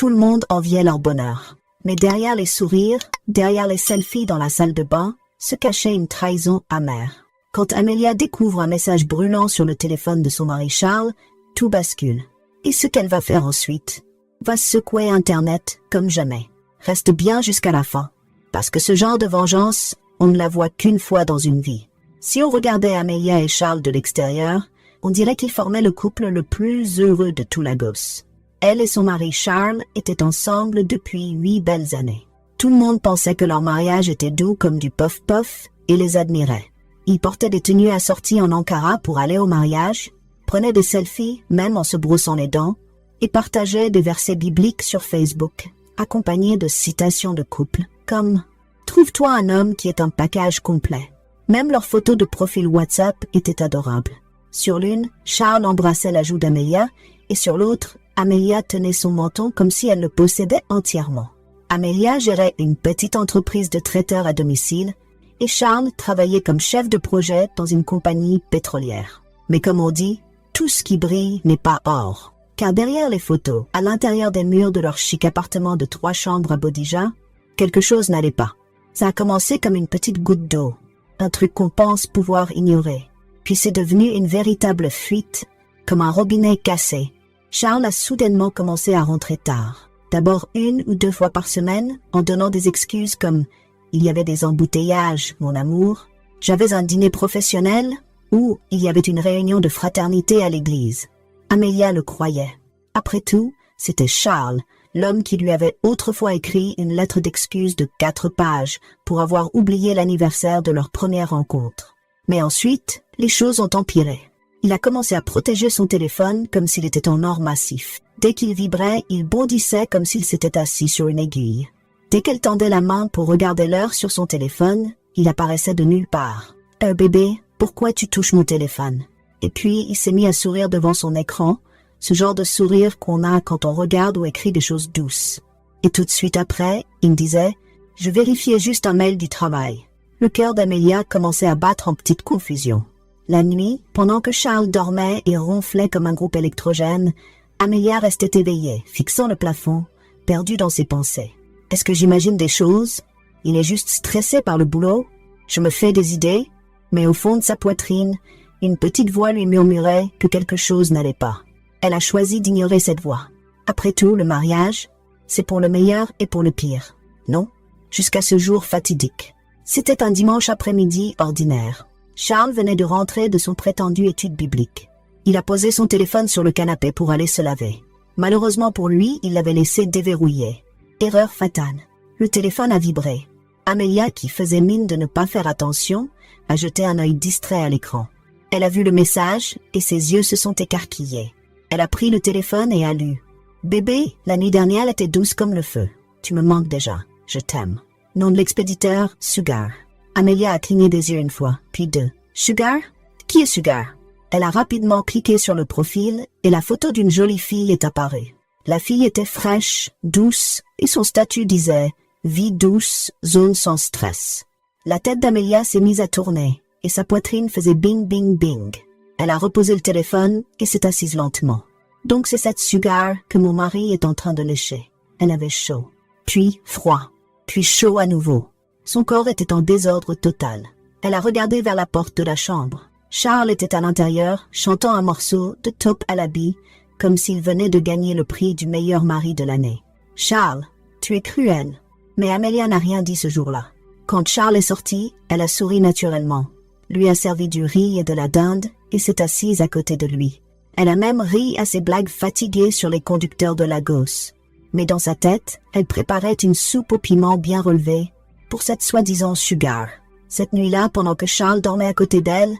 Tout le monde enviait leur bonheur. Mais derrière les sourires, derrière les selfies dans la salle de bain, se cachait une trahison amère. Quand Amelia découvre un message brûlant sur le téléphone de son mari Charles, tout bascule. Et ce qu'elle va faire ensuite va secouer Internet comme jamais. Reste bien jusqu'à la fin. Parce que ce genre de vengeance, on ne la voit qu'une fois dans une vie. Si on regardait Amelia et Charles de l'extérieur, on dirait qu'ils formaient le couple le plus heureux de tout Lagos. Elle et son mari Charles étaient ensemble depuis 8 belles années. Tout le monde pensait que leur mariage était doux comme du puff-puff et les admirait. Ils portaient des tenues assorties en Ankara pour aller au mariage, prenaient des selfies même en se brossant les dents et partageaient des versets bibliques sur Facebook, accompagnés de citations de couple comme « Trouve-toi un homme qui est un package complet ». Même leurs photos de profil WhatsApp étaient adorables. Sur l'une, Charles embrassait la joue d'Amelia et sur l'autre, Amelia tenait son menton comme si elle le possédait entièrement. Amelia gérait une petite entreprise de traiteurs à domicile et Charles travaillait comme chef de projet dans une compagnie pétrolière. Mais comme on dit, tout ce qui brille n'est pas or. Car derrière les photos, à l'intérieur des murs de leur chic appartement de 3 chambres à Bodija, quelque chose n'allait pas. Ça a commencé comme une petite goutte d'eau, un truc qu'on pense pouvoir ignorer. Puis c'est devenu une véritable fuite, comme un robinet cassé. Charles a soudainement commencé à rentrer tard. D'abord 1 ou 2 fois par semaine, en donnant des excuses comme « il y avait des embouteillages, mon amour »,« j'avais un dîner professionnel » ou « il y avait une réunion de fraternité à l'église ». Amelia le croyait. Après tout, c'était Charles, l'homme qui lui avait autrefois écrit une lettre d'excuse de 4 pages pour avoir oublié l'anniversaire de leur première rencontre. Mais ensuite, les choses ont empiré. Il a commencé à protéger son téléphone comme s'il était en or massif. Dès qu'il vibrait, il bondissait comme s'il s'était assis sur une aiguille. Dès qu'elle tendait la main pour regarder l'heure sur son téléphone, il apparaissait de nulle part. « Bébé, pourquoi tu touches mon téléphone ?» Et puis, il s'est mis à sourire devant son écran, ce genre de sourire qu'on a quand on regarde ou écrit des choses douces. Et tout de suite après, il me disait « Je vérifiais juste un mail du travail ». Le cœur d'Amelia commençait à battre en petite confusion. La nuit, pendant que Charles dormait et ronflait comme un groupe électrogène, Amelia restait éveillée, fixant le plafond, perdue dans ses pensées. Est-ce que j'imagine des choses? Il est juste stressé par le boulot? Je me fais des idées? Mais au fond de sa poitrine, une petite voix lui murmurait que quelque chose n'allait pas. Elle a choisi d'ignorer cette voix. Après tout, le mariage, c'est pour le meilleur et pour le pire. Non? Jusqu'à ce jour fatidique. C'était un dimanche après-midi ordinaire. Charles venait de rentrer de son prétendu étude biblique. Il a posé son téléphone sur le canapé pour aller se laver. Malheureusement pour lui, il l'avait laissé déverrouillé. Erreur fatale. Le téléphone a vibré. Amelia, qui faisait mine de ne pas faire attention, a jeté un œil distrait à l'écran. Elle a vu le message et ses yeux se sont écarquillés. Elle a pris le téléphone et a lu. « Bébé, la nuit dernière était douce comme le feu. Tu me manques déjà. Je t'aime. » Nom de l'expéditeur, Sugar. Amelia a cligné des yeux 1 fois, puis 2. « Sugar? Qui est Sugar ?» Elle a rapidement cliqué sur le profil et la photo d'une jolie fille est apparue. La fille était fraîche, douce et son statut disait « Vie douce, zone sans stress ». La tête d'Amelia s'est mise à tourner et sa poitrine faisait bing bing bing. Elle a reposé le téléphone et s'est assise lentement. Donc c'est cette Sugar que mon mari est en train de lécher. Elle avait chaud, puis froid, puis chaud à nouveau. Son corps était en désordre total. Elle a regardé vers la porte de la chambre. Charles était à l'intérieur, chantant un morceau de Top Alabi, comme s'il venait de gagner le prix du meilleur mari de l'année. « Charles, tu es cruel. » Mais Amelia n'a rien dit ce jour-là. Quand Charles est sorti, elle a souri naturellement, lui a servi du riz et de la dinde et s'est assise à côté de lui. Elle a même ri à ses blagues fatiguées sur les conducteurs de Lagos. Mais dans sa tête, elle préparait une soupe au piment bien relevée pour cette soi-disant Sugar. Cette nuit-là, pendant que Charles dormait à côté d'elle,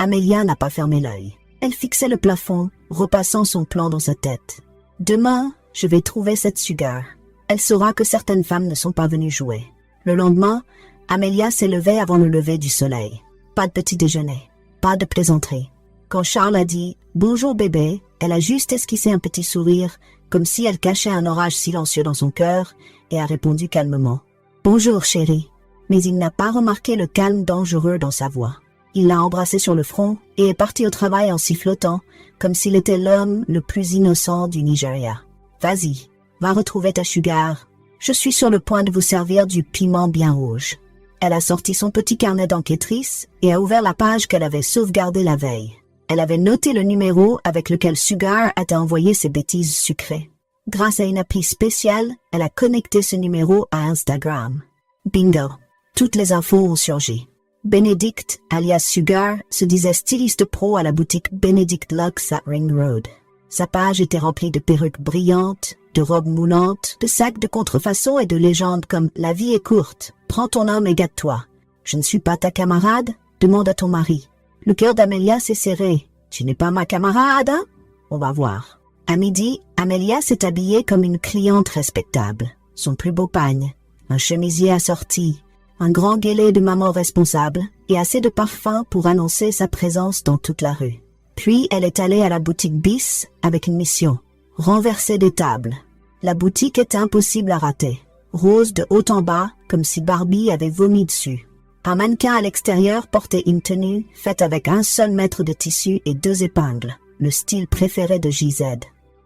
Amelia n'a pas fermé l'œil. Elle fixait le plafond, repassant son plan dans sa tête. « Demain, je vais trouver cette Sugar. Elle saura que certaines femmes ne sont pas venues jouer. » Le lendemain, Amelia s'est levée avant le lever du soleil. Pas de petit déjeuner, pas de plaisanterie. Quand Charles a dit « Bonjour bébé », elle a juste esquissé un petit sourire, comme si elle cachait un orage silencieux dans son cœur, et a répondu calmement « Bonjour chérie ». Mais il n'a pas remarqué le calme dangereux dans sa voix. Il l'a embrassée sur le front et est parti au travail en sifflotant, comme s'il était l'homme le plus innocent du Nigeria. « Vas-y, Va retrouver ta sugar. Je suis sur le point de vous servir du piment bien rouge. Elle a sorti son petit carnet d'enquêtrice et a ouvert la page qu'elle avait sauvegardée la veille. Elle avait noté le numéro avec lequel Sugar avait envoyé ses bêtises sucrées. Grâce à une appli spéciale, elle a connecté ce numéro à Instagram. Bingo! Toutes les infos ont surgi. Benedict, alias Sugar, se disait styliste pro à la boutique Benedict Lux à Ring Road. Sa page était remplie de perruques brillantes, de robes moulantes, de sacs de contrefaçon et de légendes comme « La vie est courte, prends ton homme et gâte-toi. Je ne suis pas ta camarade, demande à ton mari. » Le cœur d'Amelia s'est serré. « Tu n'es pas ma camarade, hein? On va voir. » À midi, Amelia s'est habillée comme une cliente respectable. Son plus beau pagne, un chemisier assorti, un grand guélet de maman responsable et assez de parfum pour annoncer sa présence dans toute la rue. Puis elle est allée à la boutique Bis avec une mission, renverser des tables. La boutique était impossible à rater, rose de haut en bas comme si Barbie avait vomi dessus. Un mannequin à l'extérieur portait une tenue faite avec un seul mètre de tissu et 2 épingles, le style préféré de JZ.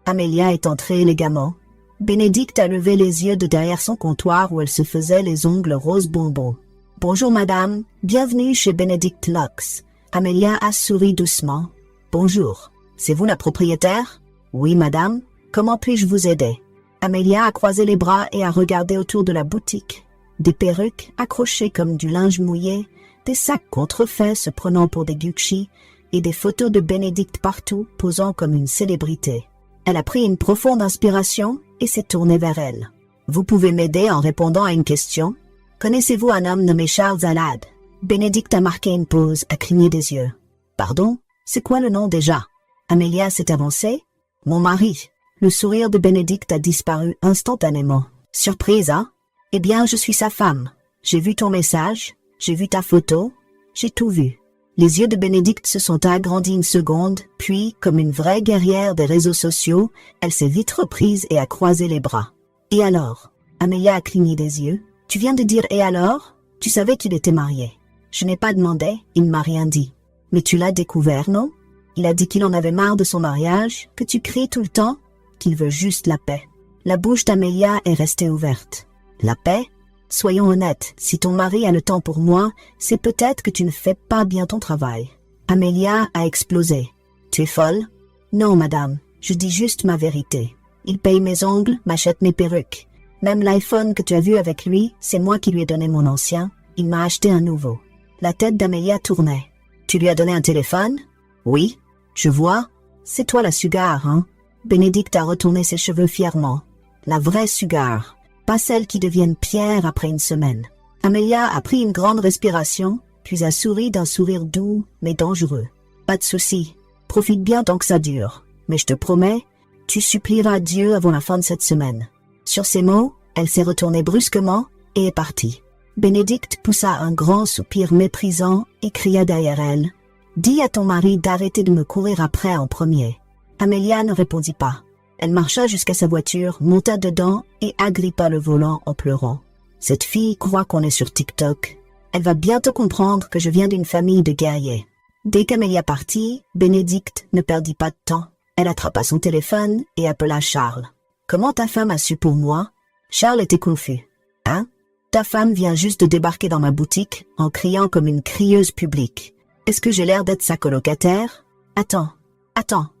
Amelia est entrée élégamment. Bénédicte a levé les yeux de derrière son comptoir où elle se faisait les ongles rose bonbon. « Bonjour madame, bienvenue chez Benedict Lux. » Amelia a souri doucement. « Bonjour, c'est vous la propriétaire? »« Oui madame, comment puis-je vous aider ?» Amelia a croisé les bras et a regardé autour de la boutique. Des perruques accrochées comme du linge mouillé, des sacs contrefaits se prenant pour des Gucci et des photos de Bénédicte partout posant comme une célébrité. Elle a pris une profonde inspiration et s'est tournée vers elle. « Vous pouvez m'aider en répondant à une question? Connaissez-vous un homme nommé Charles Alad ?» Bénédicte a marqué une pause, a cligné des yeux. « Pardon? C'est quoi le nom déjà ?» Amelia s'est avancée. « Mon mari. » Le sourire de Bénédicte a disparu instantanément. « Surprise, hein? Eh bien, je suis sa femme. J'ai vu ton message, j'ai vu ta photo, j'ai tout vu. » Les yeux de Bénédicte se sont agrandis une seconde, puis, comme une vraie guerrière des réseaux sociaux, elle s'est vite reprise et a croisé les bras. « Et alors ?» Amelia a cligné des yeux. « Tu viens de dire « et alors ?» Tu savais qu'il était marié. Je n'ai pas demandé, il ne m'a rien dit. Mais tu l'as découvert, non? Il a dit qu'il en avait marre de son mariage, que tu cries tout le temps, qu'il veut juste la paix. » La bouche d'Amelia est restée ouverte. « La paix? Soyons honnêtes, si ton mari a le temps pour moi, c'est peut-être que tu ne fais pas bien ton travail. » Amelia a explosé. « Tu es folle? »« Non, madame, je dis juste ma vérité. Il paye mes ongles, m'achète mes perruques. Même l'iPhone que tu as vu avec lui, c'est moi qui lui ai donné mon ancien. Il m'a acheté un nouveau. » La tête d'Amelia tournait. « Tu lui as donné un téléphone? »« Oui. »« Je vois. C'est toi la Sugar, hein ?» Bénédicte a retourné ses cheveux fièrement. « La vraie Sugar. » Pas celles qui deviennent pierres après une semaine. Amelia a pris une grande respiration, puis a souri d'un sourire doux, mais dangereux. Pas de souci. Profite bien tant que ça dure. Mais je te promets, tu supplieras Dieu avant la fin de cette semaine. Sur ces mots, elle s'est retournée brusquement et est partie. Bénédicte poussa un grand soupir méprisant et cria derrière elle. « Dis à ton mari d'arrêter de me courir après en premier. » Amelia ne répondit pas. Elle marcha jusqu'à sa voiture, monta dedans et agrippa le volant en pleurant. Cette fille croit qu'on est sur TikTok. Elle va bientôt comprendre que je viens d'une famille de guerriers. Dès qu'Amelia partit, Bénédicte ne perdit pas de temps. Elle attrapa son téléphone et appela Charles. « Comment ta femme a su pour moi ?» Charles était confus. « Hein? Ta femme vient juste de débarquer dans ma boutique en criant comme une crieuse publique. Est-ce que j'ai l'air d'être sa colocataire? Attends,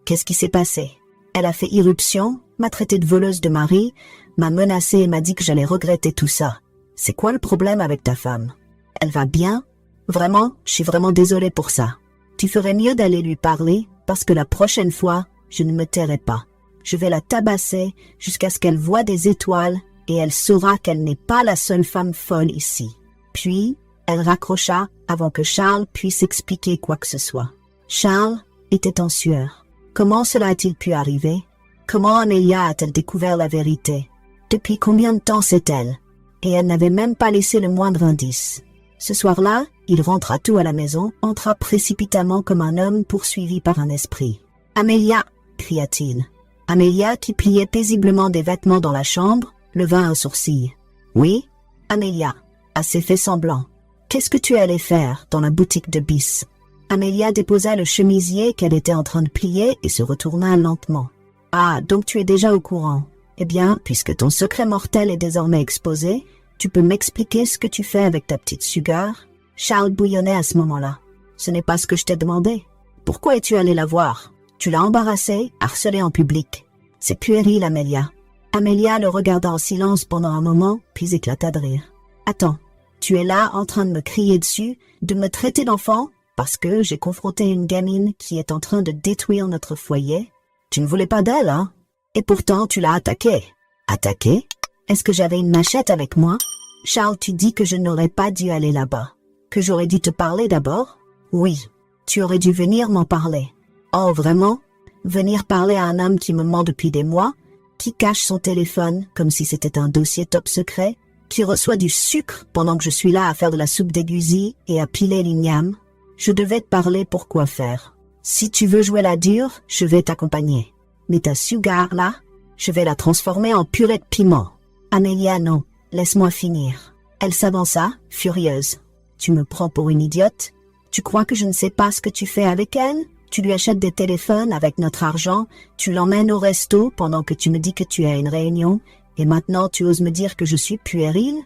qu'est-ce qui s'est passé? » Elle a fait irruption, m'a traité de voleuse de mari, m'a menacée et m'a dit que j'allais regretter tout ça. C'est quoi le problème avec ta femme? Elle va bien? Vraiment, je suis vraiment désolée pour ça. Tu ferais mieux d'aller lui parler, parce que la prochaine fois, je ne me tairai pas. Je vais la tabasser jusqu'à ce qu'elle voie des étoiles et elle saura qu'elle n'est pas la seule femme folle ici. Puis, elle raccrocha avant que Charles puisse expliquer quoi que ce soit. Charles était en sueur. Comment cela a-t-il pu arriver? Comment Amelia a-t-elle découvert la vérité? Depuis combien de temps sait-elle? Et elle n'avait même pas laissé le moindre indice. Ce soir-là, il rentra tout à la maison, entra précipitamment comme un homme poursuivi par un esprit. « Amelia !» cria-t-il. Amelia, qui pliait paisiblement des vêtements dans la chambre, leva un sourcil. « Oui, Amelia, assez fait semblant. Qu'est-ce que tu es allée faire dans la boutique de Bis ?» Amelia déposa le chemisier qu'elle était en train de plier et se retourna lentement. « Ah, donc tu es déjà au courant. Eh bien, puisque ton secret mortel est désormais exposé, tu peux m'expliquer ce que tu fais avec ta petite Sugar? Charles bouillonnait à ce moment-là. Ce n'est pas ce que je t'ai demandé. Pourquoi es-tu allé la voir? Tu l'as embarrassée, harcelée en public. C'est puéril, Amelia. Amelia le regarda en silence pendant un moment, puis éclata de rire. Attends, tu es là en train de me crier dessus, de me traiter d'enfant, parce que j'ai confronté une gamine qui est en train de détruire notre foyer? Tu ne voulais pas d'elle, hein? Et pourtant, tu l'as attaquée. Attaquée? Est-ce que j'avais une machette avec moi? Charles, tu dis que je n'aurais pas dû aller là-bas. Que j'aurais dû te parler d'abord? Oui, tu aurais dû venir m'en parler. Oh, vraiment? Venir parler à un homme qui me ment depuis des mois, qui cache son téléphone comme si c'était un dossier top secret, qui reçoit du sucre pendant que je suis là à faire de la soupe d'aiguisie et à piler l'igname? Je devais te parler pour quoi faire. Si tu veux jouer la dure, je vais t'accompagner. Mais ta Sugar, là, je vais la transformer en purée de piment. Amelia, non, laisse-moi finir. Elle s'avança, furieuse. Tu me prends pour une idiote? Tu crois que je ne sais pas ce que tu fais avec elle? Tu lui achètes des téléphones avec notre argent, tu l'emmènes au resto pendant que tu me dis que tu as une réunion, et maintenant tu oses me dire que je suis puérile?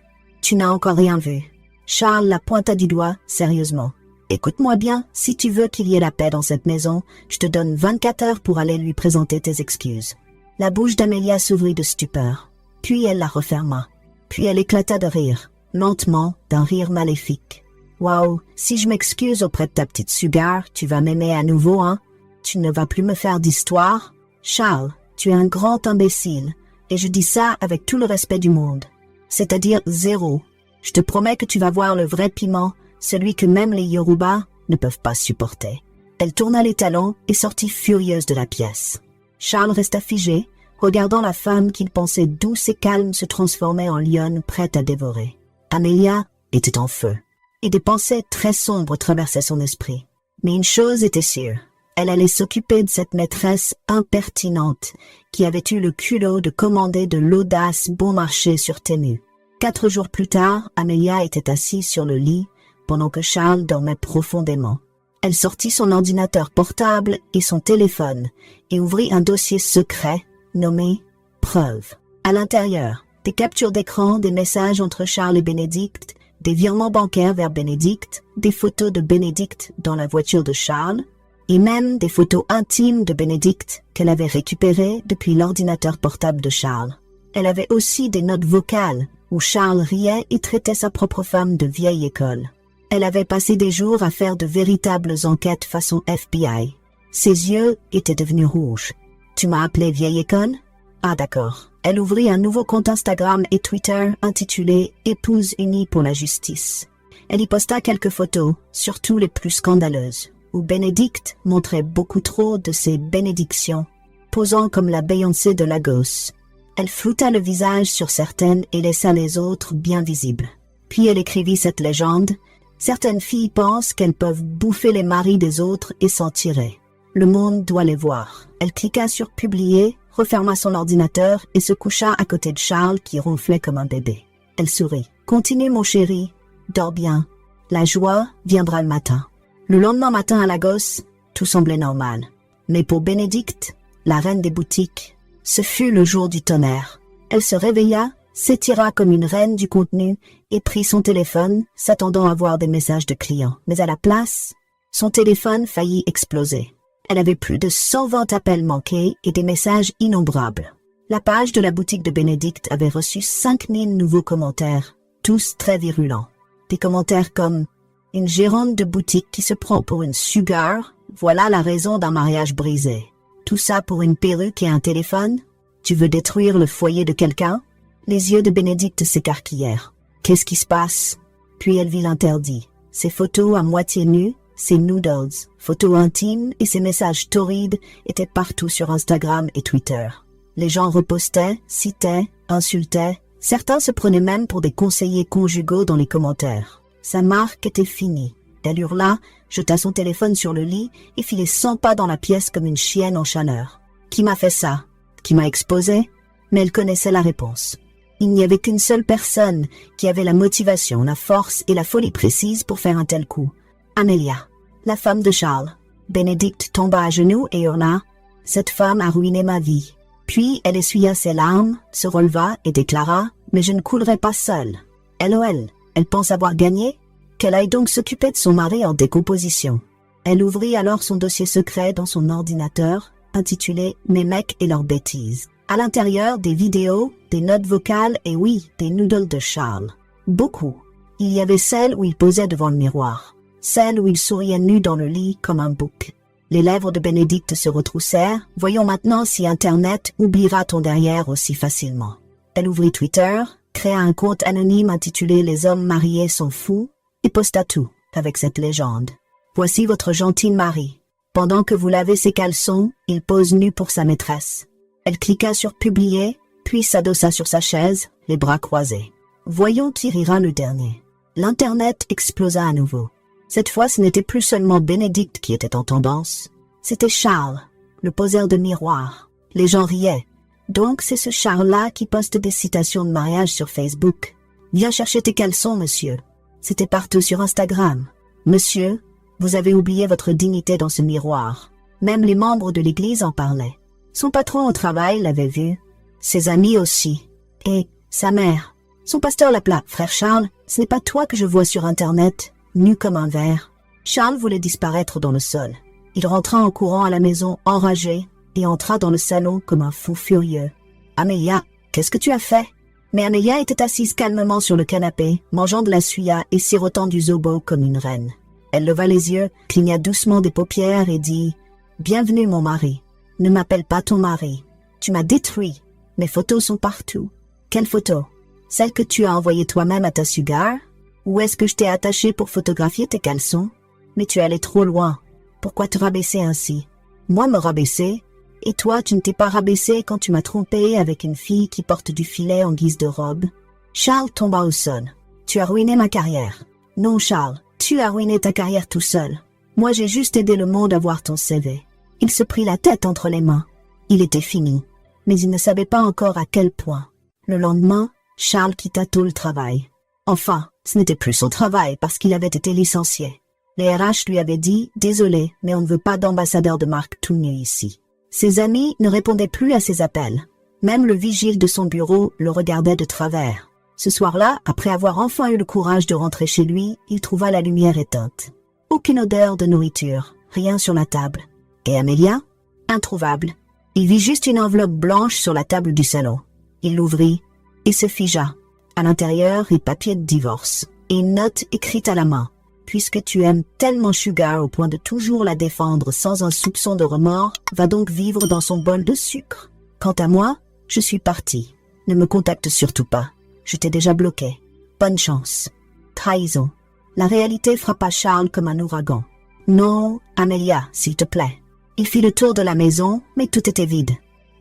Tu n'as encore rien vu. Charles la pointa du doigt, sérieusement. Écoute-moi bien, si tu veux qu'il y ait la paix dans cette maison, je te donne 24 heures pour aller lui présenter tes excuses. La bouche d'Amelia s'ouvrit de stupeur, puis elle la referma. Puis elle éclata de rire, lentement, d'un rire maléfique. Waouh, si je m'excuse auprès de ta petite Sugar, tu vas m'aimer à nouveau, hein? Tu ne vas plus me faire d'histoire? Charles, tu es un grand imbécile, et je dis ça avec tout le respect du monde. C'est-à-dire 0. Je te promets que tu vas voir le vrai piment, celui que même les Yoruba ne peuvent pas supporter. Elle tourna les talons et sortit furieuse de la pièce. Charles resta figé, regardant la femme qu'il pensait douce et calme se transformer en lionne prête à dévorer. Amelia était en feu, et des pensées très sombres traversaient son esprit. Mais une chose était sûre, elle allait s'occuper de cette maîtresse impertinente qui avait eu le culot de commander de l'audace bon marché sur Temu. 4 jours plus tard, Amelia était assise sur le lit, pendant que Charles dormait profondément. Elle sortit son ordinateur portable et son téléphone et ouvrit un dossier secret nommé « Preuves ». À l'intérieur, des captures d'écran, des messages entre Charles et Bénédicte, des virements bancaires vers Bénédicte, des photos de Bénédicte dans la voiture de Charles, et même des photos intimes de Bénédicte qu'elle avait récupérées depuis l'ordinateur portable de Charles. Elle avait aussi des notes vocales où Charles riait et traitait sa propre femme de vieille école. Elle avait passé des jours à faire de véritables enquêtes façon FBI. Ses yeux étaient devenus rouges. « Tu m'as appelé vieille école? » Ah d'accord. Elle ouvrit un nouveau compte Instagram et Twitter intitulé « Épouse unie pour la justice ». Elle y posta quelques photos, surtout les plus scandaleuses, où Bénédicte montrait beaucoup trop de ses bénédictions, posant comme la Beyoncé de Lagos. Elle flouta le visage sur certaines et laissa les autres bien visibles. Puis elle écrivit cette légende. Certaines filles pensent qu'elles peuvent bouffer les maris des autres et s'en tirer. Le monde doit les voir. Elle cliqua sur « Publier », referma son ordinateur et se coucha à côté de Charles qui ronflait comme un bébé. Elle sourit. « Continue mon chéri. Dors bien. La joie viendra le matin. » Le lendemain matin à Lagos, tout semblait normal. Mais pour Bénédicte, la reine des boutiques, ce fut le jour du tonnerre. Elle se réveilla, s'étira comme une reine du contenu et prit son téléphone, s'attendant à voir des messages de clients. Mais à la place, son téléphone faillit exploser. Elle avait plus de 120 appels manqués et des messages innombrables. La page de la boutique de Bénédicte avait reçu 5000 nouveaux commentaires, tous très virulents. Des commentaires comme « Une gérante de boutique qui se prend pour une Sugar, voilà la raison d'un mariage brisé. Tout ça pour une perruque et un téléphone? Tu veux détruire le foyer de quelqu'un ?» Les yeux de Bénédicte s'écarquillèrent. Qu'est-ce qui se passe? Puis elle vit l'interdit. Ses photos à moitié nues, ses noodles, photos intimes et ses messages torrides étaient partout sur Instagram et Twitter. Les gens repostaient, citaient, insultaient. Certains se prenaient même pour des conseillers conjugaux dans les commentaires. Sa marque était finie. Elle hurla, jeta son téléphone sur le lit et fit les 100 pas dans la pièce comme une chienne en chaleur. Qui m'a fait ça? Qui m'a exposé? Mais elle connaissait la réponse. Il n'y avait qu'une seule personne qui avait la motivation, la force et la folie précise pour faire un tel coup. Amelia, la femme de Charles. Bénédicte tomba à genoux et hurla « Cette femme a ruiné ma vie. Puis elle essuya ses larmes, se releva et déclara « Mais je ne coulerai pas seule. » LOL, elle pense avoir gagné? Qu'elle aille donc s'occuper de son mari en décomposition. Elle ouvrit alors son dossier secret dans son ordinateur, intitulé « Mes mecs et leurs bêtises ». À l'intérieur, des vidéos, des notes vocales et oui, des noodles de Charles. Beaucoup. Il y avait celle où il posait devant le miroir. Celle où il souriait nu dans le lit comme un bouc. Les lèvres de Bénédicte se retroussèrent. Voyons maintenant si Internet oubliera ton derrière aussi facilement. Elle ouvrit Twitter, créa un compte anonyme intitulé « Les hommes mariés sont fous » et posta tout avec cette légende. Voici votre gentil mari. Pendant que vous lavez ses caleçons, il pose nu pour sa maîtresse. Elle cliqua sur « Publier », puis s'adossa sur sa chaise, les bras croisés. Voyons qui rira le dernier. L'Internet explosa à nouveau. Cette fois, ce n'était plus seulement Bénédicte qui était en tendance. C'était Charles, le poseur de miroir. Les gens riaient. Donc, c'est ce Charles-là qui poste des citations de mariage sur Facebook. Viens chercher tes caleçons, monsieur. C'était partout sur Instagram. Monsieur, vous avez oublié votre dignité dans ce miroir. Même les membres de l'église en parlaient. Son patron au travail l'avait vu. Ses amis aussi. Et sa mère. Son pasteur l'appela « Frère Charles, ce n'est pas toi que je vois sur Internet, nu comme un verre. » Charles voulait disparaître dans le sol. Il rentra en courant à la maison enragé et entra dans le salon comme un fou furieux. « Amélia, qu'est-ce que tu as fait ?» Mais Amélia était assise calmement sur le canapé, mangeant de la suya et sirotant du zobo comme une reine. Elle leva les yeux, cligna doucement des paupières et dit « Bienvenue mon mari. Ne m'appelle pas ton mari. Tu m'as détruit. Mes photos sont partout. » Quelle photo? Celle que tu as envoyée toi-même à ta sugar? Ou est-ce que je t'ai attaché pour photographier tes caleçons? Mais tu es allé trop loin. Pourquoi te rabaisser ainsi? Moi me rabaisser? Et toi, tu ne t'es pas rabaissé quand tu m'as trompé avec une fille qui porte du filet en guise de robe? Charles tomba au sol. Tu as ruiné ma carrière. Non, Charles, tu as ruiné ta carrière tout seul. Moi, j'ai juste aidé le monde à voir ton CV. Il se prit la tête entre les mains. Il était fini. Mais il ne savait pas encore à quel point. Le lendemain, Charles quitta tôt le travail. Enfin, ce n'était plus son travail parce qu'il avait été licencié. Les RH lui avaient dit « Désolé, mais on ne veut pas d'ambassadeur de marque tout nu ici. » Ses amis ne répondaient plus à ses appels. Même le vigile de son bureau le regardait de travers. Ce soir-là, après avoir enfin eu le courage de rentrer chez lui, il trouva la lumière éteinte. Aucune odeur de nourriture, rien sur la table. Et Amélia? Introuvable. Il vit juste une enveloppe blanche sur la table du salon. Il l'ouvrit et se figea. À l'intérieur, les papiers de divorce et une note écrite à la main. Puisque tu aimes tellement Sugar au point de toujours la défendre sans un soupçon de remords, va donc vivre dans son bol de sucre. Quant à moi, je suis partie. Ne me contacte surtout pas. Je t'ai déjà bloqué. Bonne chance. Trahison. La réalité frappa Charles comme un ouragan. Non, Amélia, s'il te plaît. Il fit le tour de la maison, mais tout était vide.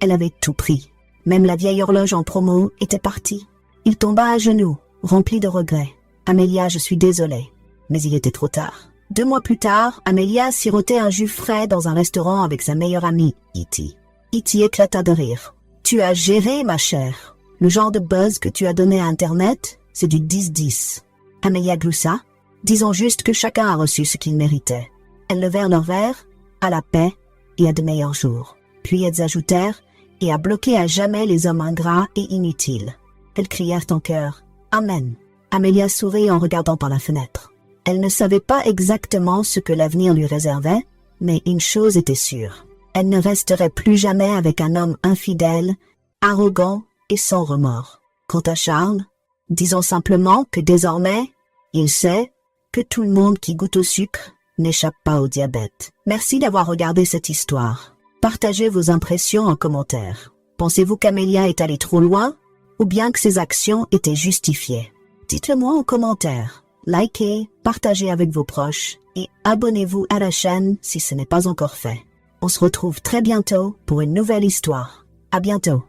Elle avait tout pris. Même la vieille horloge en promo était partie. Il tomba à genoux, rempli de regrets. Amélia, je suis désolé. Mais il était trop tard. 2 mois plus tard, Amélia sirotait un jus frais dans un restaurant avec sa meilleure amie, Iti. Iti éclata de rire. Tu as géré, ma chère. Le genre de buzz que tu as donné à Internet, c'est du 10-10. Amélia gloussa. Disons juste que chacun a reçu ce qu'il méritait. Elles levèrent leurs verres, à la paix et à de meilleurs jours. Puis elles ajoutèrent, et à bloquer à jamais les hommes ingrats et inutiles. Elles crièrent en chœur, Amen. Amélia sourit en regardant par la fenêtre. Elle ne savait pas exactement ce que l'avenir lui réservait, mais une chose était sûre. Elle ne resterait plus jamais avec un homme infidèle, arrogant et sans remords. Quant à Charles, disons simplement que désormais, il sait que tout le monde qui goûte au sucre n'échappe pas au diabète. Merci d'avoir regardé cette histoire. Partagez vos impressions en commentaire. Pensez-vous qu'Amélia est allée trop loin, ou bien que ses actions étaient justifiées? Dites-le moi en commentaire. Likez, partagez avec vos proches et abonnez-vous à la chaîne si ce n'est pas encore fait. On se retrouve très bientôt pour une nouvelle histoire. À bientôt.